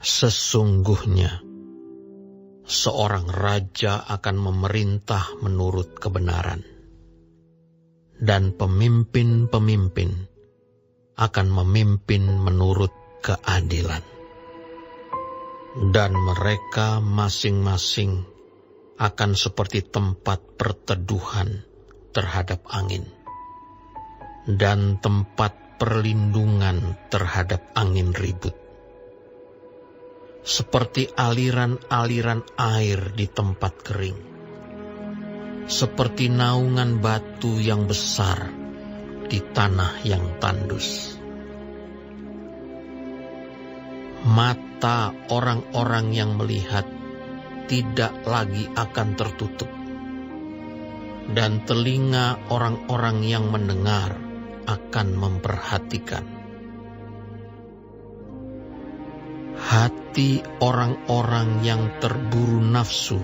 Sesungguhnya, seorang raja akan memerintah menurut kebenaran, dan pemimpin-pemimpin akan memimpin menurut keadilan. Dan mereka masing-masing akan seperti tempat perteduhan terhadap angin, dan tempat perlindungan terhadap angin ribut. Seperti aliran-aliran air di tempat kering, seperti naungan batu yang besar di tanah yang tandus. Mata orang-orang yang melihat tidak lagi akan tertutup, dan telinga orang-orang yang mendengar akan memperhatikan. Hati orang-orang yang terburu nafsu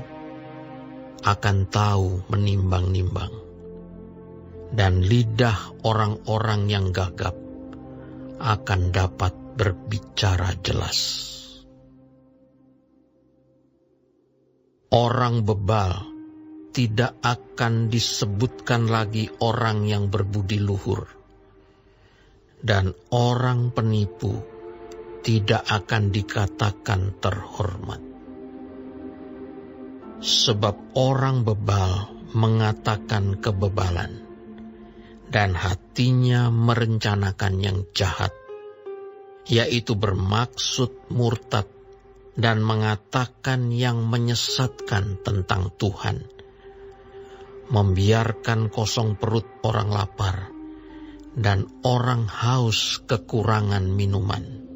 akan tahu menimbang-nimbang, dan lidah orang-orang yang gagap akan dapat berbicara jelas. Orang bebal tidak akan disebutkan lagi orang yang berbudi luhur, dan orang penipu tidak akan dikatakan terhormat. Sebab orang bebal mengatakan kebebalan, dan hatinya merencanakan yang jahat, yaitu bermaksud murtad dan mengatakan yang menyesatkan tentang Tuhan, membiarkan kosong perut orang lapar, dan orang haus kekurangan minuman.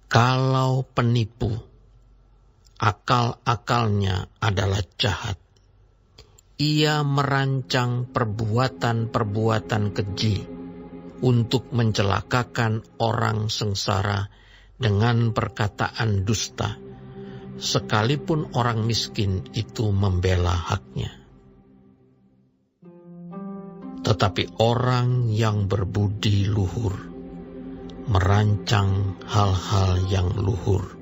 Kalau penipu, akal-akalnya adalah jahat. Ia merancang perbuatan-perbuatan keji untuk mencelakakan orang sengsara dengan perkataan dusta, sekalipun orang miskin itu membela haknya. Tetapi orang yang berbudi luhur merancang hal-hal yang luhur,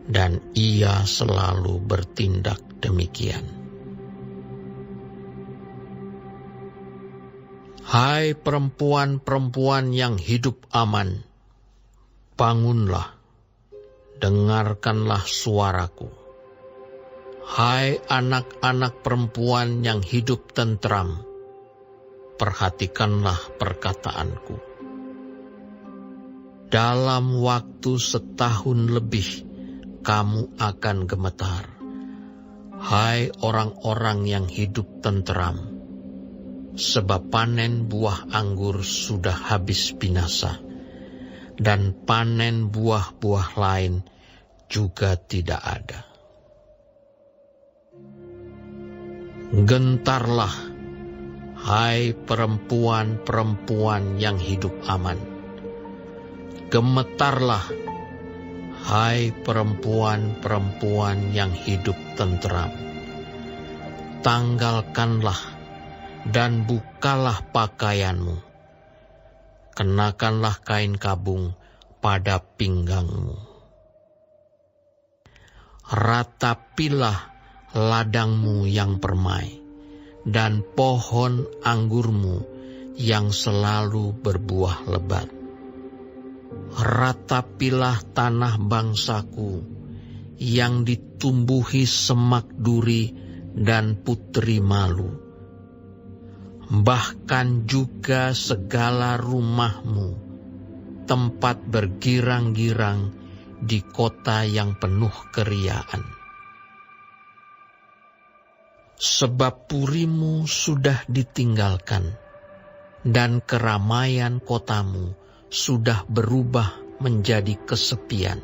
dan ia selalu bertindak demikian. Hai perempuan-perempuan yang hidup aman, bangunlah, dengarkanlah suaraku. Hai anak-anak perempuan yang hidup tentram, perhatikanlah perkataanku. Dalam waktu 1 tahun lebih, kamu akan gemetar. Hai orang-orang yang hidup tentram, sebab panen buah anggur sudah habis binasa, dan panen buah-buah lain juga tidak ada. Gentarlah, hai perempuan-perempuan yang hidup aman. Gemetarlah, hai perempuan-perempuan yang hidup tentram. Tanggalkanlah dan bukalah pakaianmu. Kenakanlah kain kabung pada pinggangmu. Ratapilah ladangmu yang permai, dan pohon anggurmu yang selalu berbuah lebat. Ratapilah tanah bangsaku yang ditumbuhi semak duri dan putri malu. Bahkan juga segala rumahmu, tempat bergirang-girang di kota yang penuh keriaan. Sebab purimu sudah ditinggalkan, dan keramaian kotamu sudah berubah menjadi kesepian.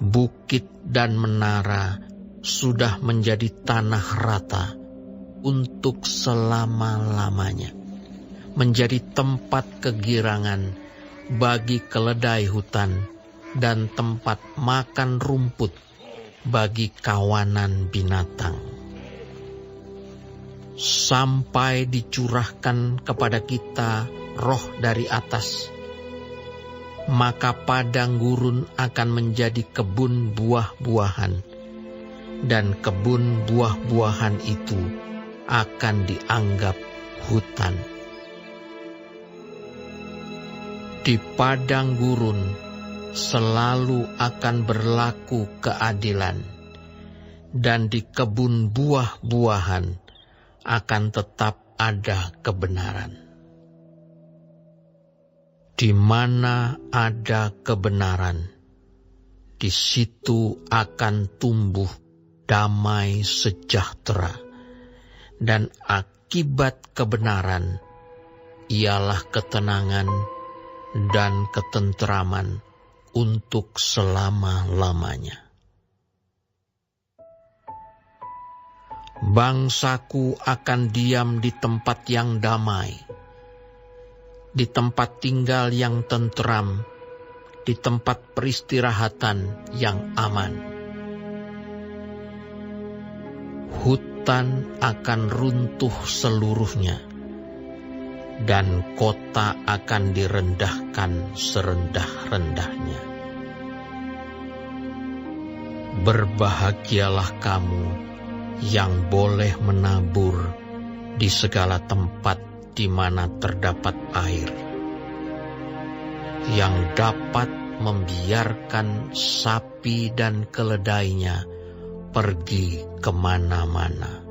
Bukit dan menara sudah menjadi tanah rata untuk selama-lamanya, menjadi tempat kegirangan bagi keledai hutan dan tempat makan rumput bagi kawanan binatang. Sampai dicurahkan kepada kita roh dari atas, maka padang gurun akan menjadi kebun buah-buahan, dan kebun buah-buahan itu akan dianggap hutan. Di padang gurun selalu akan berlaku keadilan, dan di kebun buah-buahan akan tetap ada kebenaran. Di mana ada kebenaran, di situ akan tumbuh damai sejahtera, dan akibat kebenaran ialah ketenangan dan ketenteraman untuk selama-lamanya. Bangsaku akan diam di tempat yang damai, di tempat tinggal yang tentram, di tempat peristirahatan yang aman. Hutan akan runtuh seluruhnya, dan kota akan direndahkan serendah-rendahnya. Berbahagialah kamu yang boleh menabur di segala tempat di mana terdapat air, yang dapat membiarkan sapi dan keledainya pergi kemana-mana.